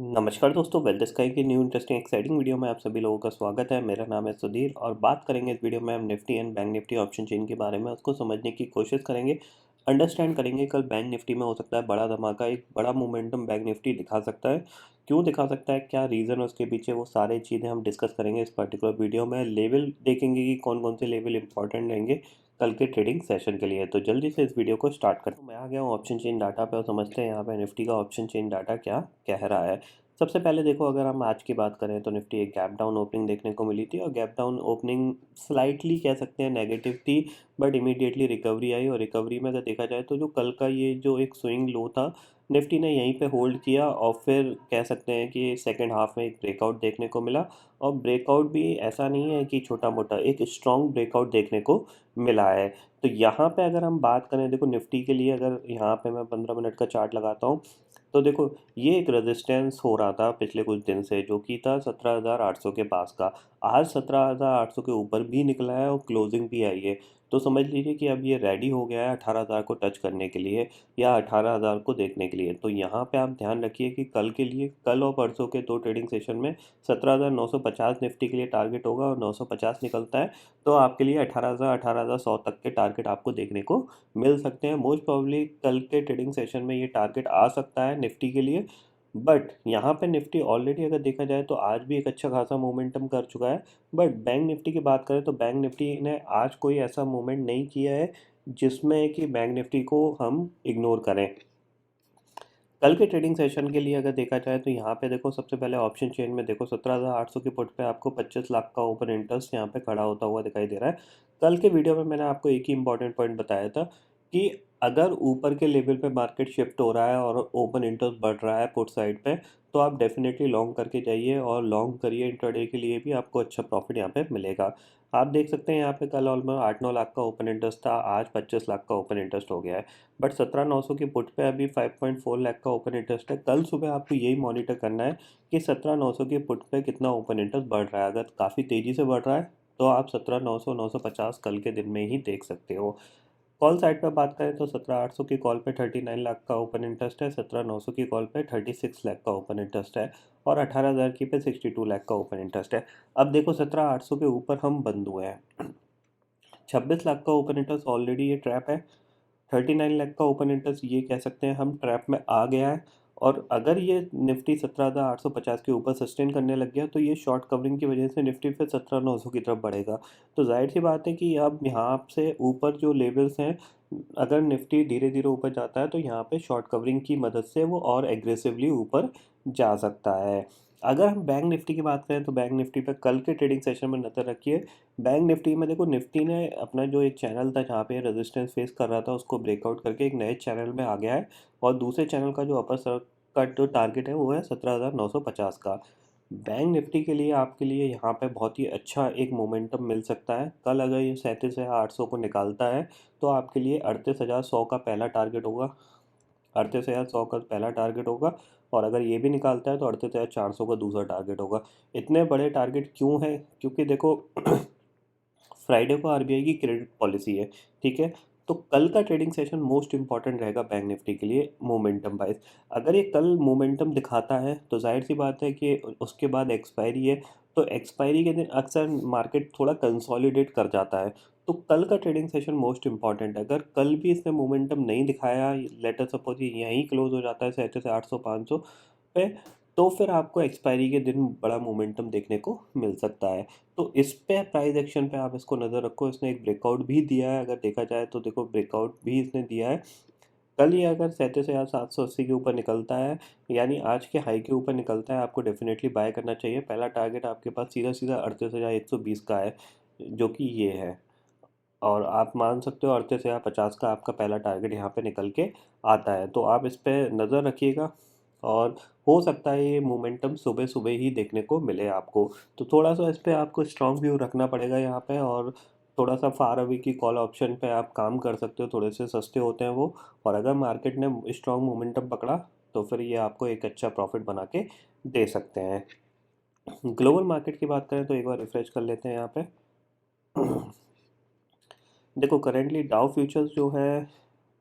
नमस्कार दोस्तों, wealth sky की न्यू इंटरेस्टिंग एक्साइटिंग वीडियो में आप सभी लोगों का स्वागत है। मेरा नाम है सुधीर और बात करेंगे इस वीडियो में हम Nifty and bank Nifty option chain के बारे में। उसको समझने की कोशिश करेंगे, अंडरस्टैंड करेंगे कल बैंक निफ्टी में हो सकता है बड़ा धमाका, एक बड़ा मोमेंटम बैंक निफ्टी दिखा सकता है। क्यों दिखा सकता है, क्या रीज़न है उसके पीछे, वो सारी चीज़ें हम डिस्कस करेंगे इस पर्टिकुलर वीडियो में। लेवल देखेंगे कि कौन कौन से लेवल इंपॉर्टेंट रहेंगे कल के ट्रेडिंग सेशन के लिए। तो जल्दी से इस वीडियो को स्टार्ट करते हैं। मैं आ गया हूँ ऑप्शन चेन डाटा पे और समझते हैं यहाँ पे निफ्टी का ऑप्शन चेन डाटा क्या कह रहा है। सबसे पहले देखो, अगर हम आज की बात करें तो निफ्टी एक गैप डाउन ओपनिंग देखने को मिली थी और गैप डाउन ओपनिंग स्लाइटली कह सकते हैं नेगेटिव थी, बट इमीडिएटली रिकवरी आई। और रिकवरी में अगर देखा जाए तो जो कल का ये जो एक स्विंग लो था, निफ्टी ने यहीं पे होल्ड किया और फिर कह सकते हैं कि सेकेंड हाफ में एक ब्रेकआउट देखने को मिला। और ब्रेकआउट भी ऐसा नहीं है कि छोटा मोटा, एक स्ट्रॉन्ग ब्रेकआउट देखने को मिला है। तो यहाँ पे अगर हम बात करें, देखो निफ्टी के लिए अगर यहाँ पे मैं 15 मिनट का चार्ट लगाता हूँ तो देखो ये एक रेजिस्टेंस हो रहा था पिछले कुछ दिन से, जो कि था 17,800 के पास का। आज 17,800 के ऊपर भी निकला है और क्लोजिंग भी आई है। तो समझ लीजिए कि अब ये रेडी हो गया है 18,000 को टच करने के लिए या 18,000 को देखने के लिए। तो यहाँ पे आप ध्यान रखिए कि कल के लिए, कल और परसों के दो ट्रेडिंग सेशन में 17,950 निफ्टी के लिए टारगेट होगा और 950 निकलता है तो आपके लिए 18,000 18,100 तक के टारगेट आपको देखने को मिल सकते हैं। मोस्ट प्रोबेबली कल के ट्रेडिंग सेशन में ये टारगेट आ सकता है निफ्टी के लिए। बट यहाँ पे निफ्टी ऑलरेडी अगर देखा जाए तो आज भी एक अच्छा खासा मोमेंटम कर चुका है। बट बैंक निफ्टी की बात करें तो बैंक निफ्टी ने आज कोई ऐसा मूवमेंट नहीं किया है जिसमें कि बैंक निफ्टी को हम इग्नोर करें। कल के ट्रेडिंग सेशन के लिए अगर देखा जाए तो यहाँ पे देखो, सबसे पहले ऑप्शन चेन में देखो 17,800 की पुट पे आपको 25 लाख का ओपन इंटरेस्ट यहाँ पे खड़ा होता हुआ दिखाई दे रहा है। कल के वीडियो में मैंने आपको एक ही इंपॉर्टेंट पॉइंट बताया था कि अगर ऊपर के लेवल पे मार्केट शिफ्ट हो रहा है और ओपन इंटरेस्ट बढ़ रहा है पुट साइड पे, तो आप डेफिनेटली लॉन्ग करके जाइए और लॉन्ग करिए। इंट्राडे के लिए भी आपको अच्छा प्रॉफिट यहाँ पे मिलेगा। आप देख सकते हैं यहाँ पे कल ऑलमोस्ट 8-9 लाख का ओपन इंटरेस्ट था, आज 25 लाख का ओपन इंटरेस्ट हो गया है। बट 17,900 की पुट पे अभी 5.4 लाख का ओपन इंटरेस्ट है। कल सुबह आपको यही मॉनिटर करना है कि 17,900 की पुट पे कितना ओपन इंटरेस्ट बढ़ रहा है। अगर काफ़ी तेज़ी से बढ़ रहा है तो आप 17,900 950 कल के दिन में ही देख सकते हो। कॉल साइड पे बात करें तो 17,800 की कॉल पे 39 लाख का ओपन इंटरेस्ट है, 17,900 की कॉल पे 36 लाख का ओपन इंटरेस्ट है और 18,000 की पे 62 लाख का ओपन इंटरेस्ट है। अब देखो 17,800 के ऊपर हम बंद हुए हैं। 26 लाख का ओपन इंटरेस्ट ऑलरेडी ये ट्रैप है। 39 लाख का ओपन इंटरेस्ट ये कह सकते हैं हम ट्रैप में आ गया है। और अगर ये निफ्टी 17,850 के ऊपर सस्टेन करने लग गया तो ये शॉर्ट कवरिंग की वजह से निफ्टी फिर 17,900 की तरफ बढ़ेगा। तो जाहिर सी बात है कि अब यहाँ से ऊपर जो लेवल्स हैं, अगर निफ्टी धीरे धीरे ऊपर जाता है तो यहाँ पे शॉर्ट कवरिंग की मदद से वो और एग्रेसिवली ऊपर जा सकता है। अगर हम बैंक निफ्टी की बात करें तो बैंक निफ्टी पे कल के ट्रेडिंग सेशन में नज़र रखिए। बैंक निफ्टी में देखो, निफ्टी ने अपना जो एक चैनल था जहाँ पे रेजिस्टेंस फेस कर रहा था उसको ब्रेकआउट करके एक नए चैनल में आ गया है। और दूसरे चैनल का जो अपर सर का जो टारगेट है वो है 17,950 का। बैंक निफ्टी के लिए आपके लिए यहाँ पे बहुत ही अच्छा एक मोमेंटम मिल सकता है। कल अगर ये 37,800 को निकालता है तो आपके लिए 38,100 का पहला टारगेट होगा। 38,100 का पहला टारगेट होगा। और अगर ये भी निकालता है तो 38,400 का दूसरा टारगेट होगा। इतने बड़े टारगेट क्यों है, क्योंकि देखो फ्राइडे को आरबीआई की क्रेडिट पॉलिसी है, ठीक है। तो कल का ट्रेडिंग सेशन मोस्ट इंपॉर्टेंट रहेगा बैंक निफ्टी के लिए मोमेंटम वाइज। अगर ये कल मोमेंटम दिखाता है तो जाहिर सी बात है कि उसके बाद एक्सपायरी है। तो एक्सपायरी के दिन अक्सर मार्केट थोड़ा कंसोलिडेट कर जाता है। तो कल का ट्रेडिंग सेशन मोस्ट इंपॉर्टेंट है। अगर कल भी इसने मोमेंटम नहीं दिखाया, लेटर सपोज ये यहीं क्लोज हो जाता है 700 500 पे, तो फिर आपको एक्सपायरी के दिन बड़ा मोमेंटम देखने को मिल सकता है। तो इस पे प्राइस एक्शन पे आप इसको नज़र रखो। इसने एक ब्रेकआउट भी दिया है, अगर देखा जाए तो देखो ब्रेकआउट भी इसने दिया है। कल ये अगर 37,780 के ऊपर निकलता है, यानी आज के हाई के ऊपर निकलता है, आपको डेफिनेटली बाय करना चाहिए। पहला टारगेट आपके पास सीधा सीधा 38,120 का है, जो कि ये है। और आप मान सकते हो 38,050 का आपका पहला टारगेट यहाँ पे निकल के आता है। तो आप इस पे नज़र रखिएगा और हो सकता है ये मोमेंटम सुबह सुबह ही देखने को मिले आपको। तो थोड़ा सा इस पे आपको स्ट्रॉन्ग व्यू रखना पड़ेगा यहाँ पे। और थोड़ा सा फार अवे की कॉल ऑप्शन पे आप काम कर सकते हो, थोड़े से सस्ते होते हैं वो। और अगर मार्केट ने स्ट्रॉन्ग मोमेंटम पकड़ा तो फिर ये आपको एक अच्छा प्रॉफिट बना के दे सकते हैं। ग्लोबल मार्केट की बात करें तो एक बार रिफ्रेश कर लेते हैं यहाँ पे। देखो करेंटली डाउ फ्यूचर्स जो है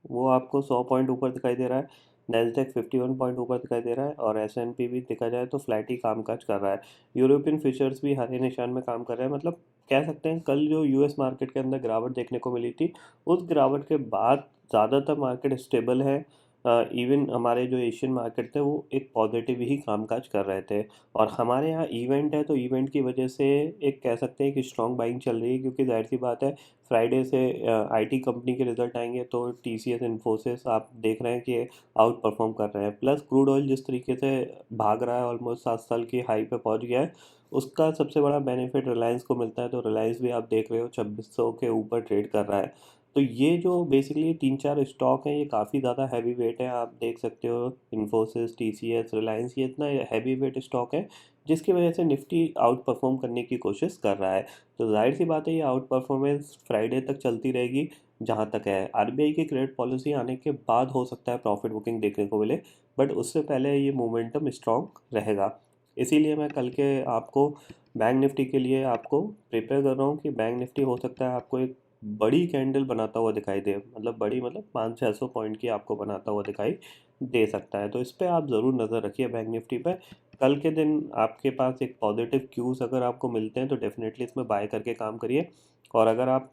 वो आपको 100 पॉइंट ऊपर दिखाई दे रहा है। नैस्डैक 51 पॉइंट ऊपर दिखाई दे रहा है और S&P भी देखा जाए तो फ्लैट ही कामकाज कर रहा है। यूरोपियन फ्यूचर्स भी हरे निशान में काम कर रहे हैं, मतलब कह सकते हैं कल जो यूएस मार्केट के अंदर गिरावट देखने को मिली थी, उस गिरावट के बाद ज़्यादातर मार्केट स्टेबल है। इवन हमारे जो एशियन मार्केट थे वो एक पॉजिटिव ही कामकाज कर रहे थे। और हमारे यहाँ इवेंट है तो इवेंट की वजह से एक कह सकते हैं कि स्ट्रॉन्ग बाइंग चल रही है, क्योंकि जाहिर सी बात है फ्राइडे से आईटी कंपनी के रिजल्ट आएंगे तो टीसीएस इन्फोसिस आप देख रहे हैं कि आउट परफॉर्म कर रहे हैं। प्लस क्रूड ऑयल जिस तरीके से भाग रहा है, ऑलमोस्ट 7 साल की हाई पे पहुंच गया है, उसका सबसे बड़ा बेनिफिट रिलायंस को मिलता है। तो रिलायंस भी आप देख रहे हो 2600 के ऊपर ट्रेड कर रहा है। तो ये जो बेसिकली 3-4 स्टॉक हैं ये काफ़ी ज़्यादा हैवी वेट है। आप देख सकते हो इन्फोसिस, टीसीएस, रिलायंस, ये इतना हैवी वेट स्टॉक है जिसकी वजह से निफ्टी आउट परफॉर्म करने की कोशिश कर रहा है। तो जाहिर सी बात है ये आउट परफॉर्मेंस फ्राइडे तक चलती रहेगी। जहाँ तक है आरबीआई की क्रेडिट पॉलिसी आने के बाद हो सकता है प्रॉफिट बुकिंग देखने को मिले, बट उससे पहले ये मोमेंटम स्ट्रॉन्ग रहेगा। इसीलिए मैं कल के आपको बैंक निफ्टी के लिए आपको प्रिपेयर कर रहा हूँ कि बैंक निफ्टी हो सकता है आपको एक बड़ी कैंडल बनाता हुआ दिखाई दे, मतलब बड़ी मतलब 500-600 पॉइंट की आपको बनाता हुआ दिखाई दे सकता है। तो इस पे आप ज़रूर नज़र रखिए बैंक निफ्टी पे। कल के दिन आपके पास एक पॉजिटिव क्यूज़ अगर आपको मिलते हैं तो डेफिनेटली इसमें बाय करके काम करिए। और अगर आप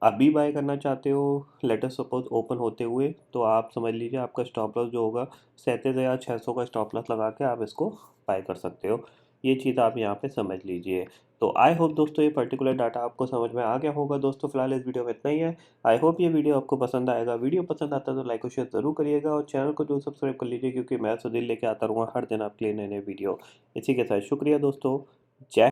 अभी बाय करना चाहते हो लेट अस सपोज ओपन होते हुए, तो आप समझ लीजिए आपका स्टॉप लॉस जो होगा 37,600 का स्टॉप लॉस लगा के आप इसको बाय कर सकते हो। ये चीज़ आप यहाँ पे समझ लीजिए। तो आई होप दोस्तों ये पर्टिकुलर डाटा आपको समझ में आ गया होगा। दोस्तों फिलहाल इस वीडियो में इतना ही है। आई होप ये वीडियो आपको पसंद आएगा। वीडियो पसंद आता है तो लाइक और शेयर ज़रूर करिएगा और चैनल को जो सब्सक्राइब कर लीजिए, क्योंकि मैं सुधीर लेके आता रहूँगा हर दिन आपके लिए नए नए वीडियो। इसी के साथ शुक्रिया दोस्तों। जय